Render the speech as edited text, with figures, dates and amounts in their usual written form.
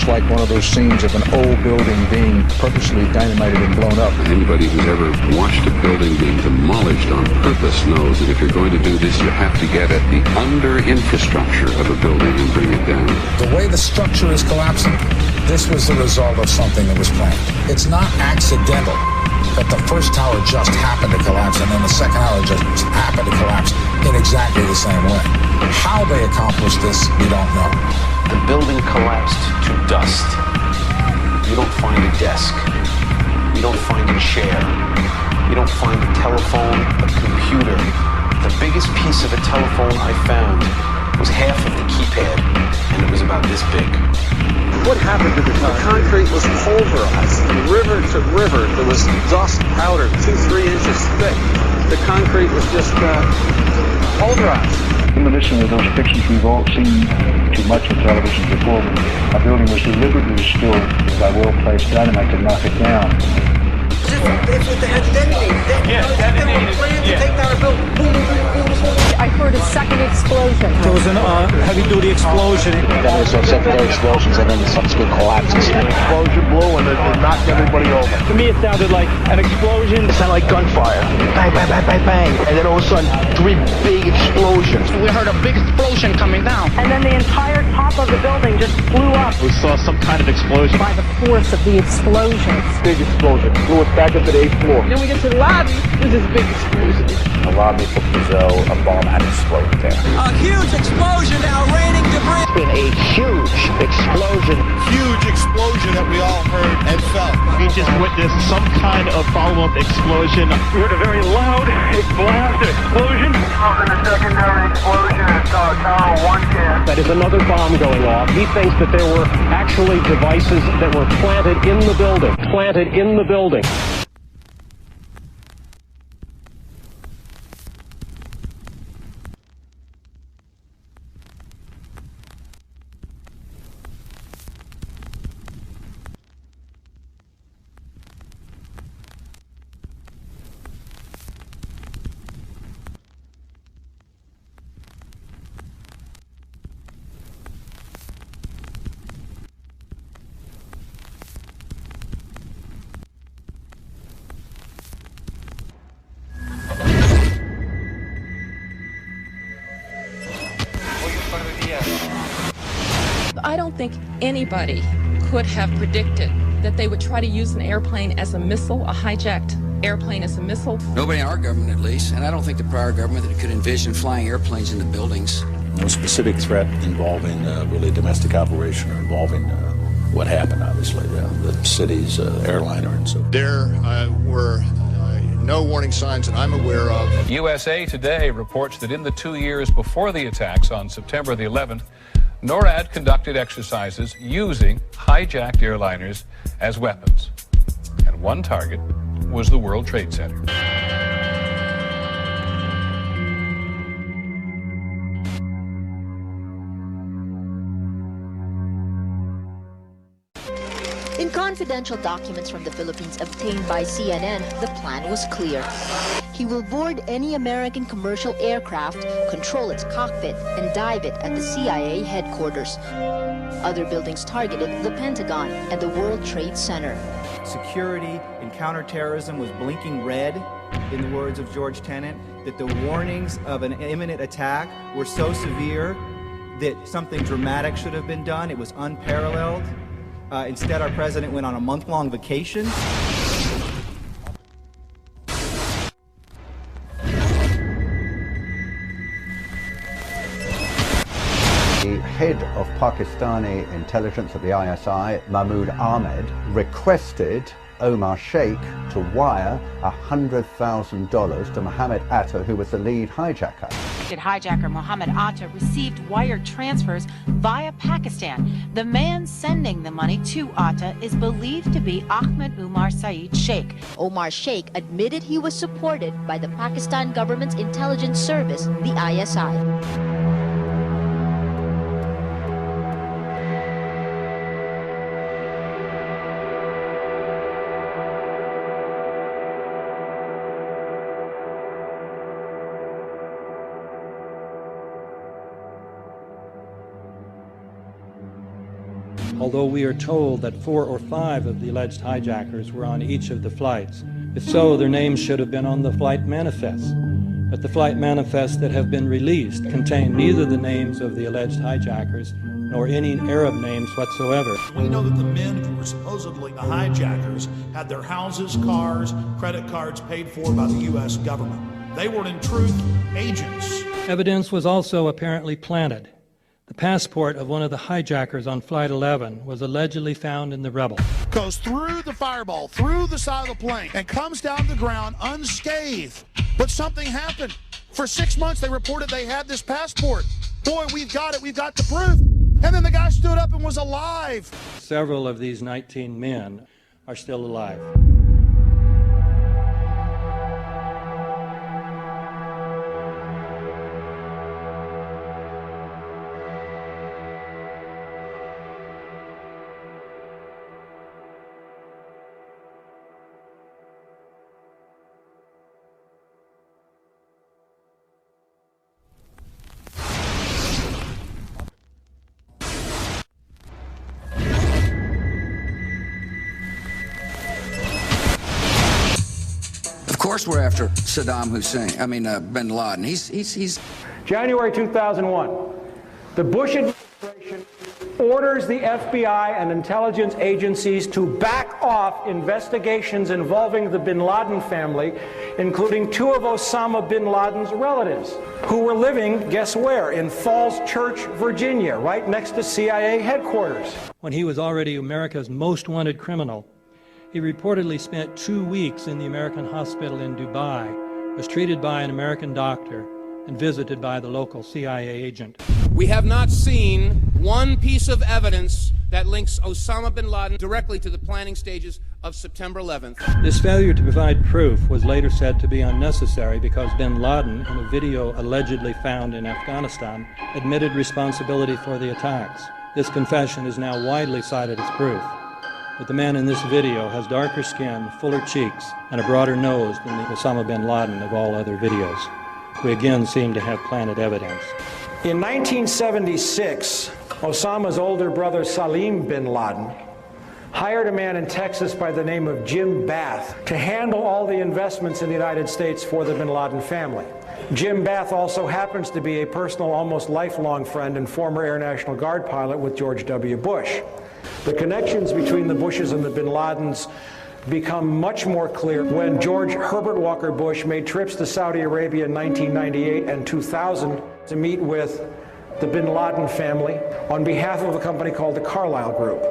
looks like one of those scenes of an old building being purposely dynamited and blown up. Anybody who's ever watched a building being demolished on purpose knows that if you're going to do this, you have to get at the under-infrastructure of a building and bring it down. The way the structure is collapsing, this was the result of something that was planned. It's not accidental that the first tower just happened to collapse and then the second tower just happened to collapse in exactly the same way. How they accomplished this, we don't know. The building collapsed to dust. You don't find a desk. You don't find a chair. You don't find a telephone, a computer. The biggest piece of a telephone I found was half of the keypad, and it was about this big. What happened to the concrete? Was pulverized. River to river, there was dust powder 2-3 inches thick. The concrete was just pulverized. Reminiscent of those pictures we've all seen too much on television before, when a building was deliberately destroyed by well-placed dynamite to knock it down. If it had detonated, to take down a building. Boom, boom, boom, boom, boom. I heard a second explosion. There was a heavy-duty explosion. Then there was secondary explosions and then subsequent collapses. Explosion blew and it knocked everybody over. To me, it sounded like an explosion. It sounded like gunfire. Bang, bang, bang, bang, bang. And then all of a sudden, 3 big explosions. We heard a big explosion coming down. And then the entire top of the building just blew up. We saw some kind of explosion. By the force of the explosions. Big explosion. Blew us back up to the 8th floor. Then we get to the lobby. This is a big explosion. The lobby for Brazil, a bomb had exploded there. A huge explosion now, raining debris. It's been a huge explosion. Huge explosion that we all heard and felt. We just witnessed some kind of follow-up explosion. We heard a very loud blast, an explosion. And a secondary explosion at Tower 1 camp. That is another bomb going off. He thinks that there were actually devices that were planted in the building. Planted in the building. I don't think anybody could have predicted that they would try to use an airplane as a missile, a hijacked airplane as a missile. Nobody in our government, at least, and I don't think the prior government that could envision flying airplanes into buildings. No specific threat involving really domestic operation or involving what happened, obviously, the city's airliner and so. There were no warning signs that I'm aware of. USA Today reports that in the 2 years before the attacks on September the 11th, NORAD conducted exercises using hijacked airliners as weapons. And one target was the World Trade Center. In confidential documents from the Philippines obtained by CNN, the plan was clear. He will board any American commercial aircraft, control its cockpit, and dive it at the CIA headquarters. Other buildings targeted the Pentagon and the World Trade Center. Security and counterterrorism was blinking red, in the words of George Tenet, that the warnings of an imminent attack were so severe that something dramatic should have been done. It was unparalleled. Instead, our president went on a month-long vacation. The head of Pakistani intelligence at the ISI, Mahmoud Ahmed, requested Omar Sheikh to wire $100,000 to Mohammed Atta, who was the lead hijacker. Hijacker Mohammed Atta received wire transfers via Pakistan. The man sending the money to Atta is believed to be Ahmed Umar Saeed Sheikh. Omar Sheikh admitted he was supported by the Pakistan government's intelligence service, the ISI. although we are told that 4 or 5 of the alleged hijackers were on each of the flights. If so, their names should have been on the flight manifests. But the flight manifests that have been released contain neither the names of the alleged hijackers nor any Arab names whatsoever. We know that the men who were supposedly the hijackers had their houses, cars, credit cards paid for by the U.S. government. They were in truth agents. Evidence was also apparently planted. The passport of one of the hijackers on Flight 11 was allegedly found in the rubble. Goes through the fireball, through the side of the plane, and comes down to the ground unscathed. But something happened. For 6 months they reported they had this passport. Boy, we've got it, we've got the proof. And then the guy stood up and was alive. Several of these 19 men are still alive. Of course we're after Saddam Hussein, bin Laden. He's January 2001, the Bush administration orders the FBI and intelligence agencies to back off investigations involving the bin Laden family, including 2 of Osama bin Laden's relatives, who were living, guess where, in Falls Church, Virginia, right next to CIA headquarters. When he was already America's most wanted criminal, he reportedly spent 2 weeks in the American hospital in Dubai, was treated by an American doctor, and visited by the local CIA agent. We have not seen one piece of evidence that links Osama bin Laden directly to the planning stages of September 11th. This failure to provide proof was later said to be unnecessary because bin Laden, in a video allegedly found in Afghanistan, admitted responsibility for the attacks. This confession is now widely cited as proof. But the man in this video has darker skin, fuller cheeks, and a broader nose than the Osama bin Laden of all other videos. We again seem to have planted evidence. In 1976, Osama's older brother Salim bin Laden hired a man in Texas by the name of Jim Bath to handle all the investments in the United States for the bin Laden family. Jim Bath also happens to be a personal, almost lifelong friend and former Air National Guard pilot with George W. Bush. The connections between the Bushes and the bin Ladens become much more clear when George Herbert Walker Bush made trips to Saudi Arabia in 1998 and 2000 to meet with the bin Laden family on behalf of a company called the Carlyle Group.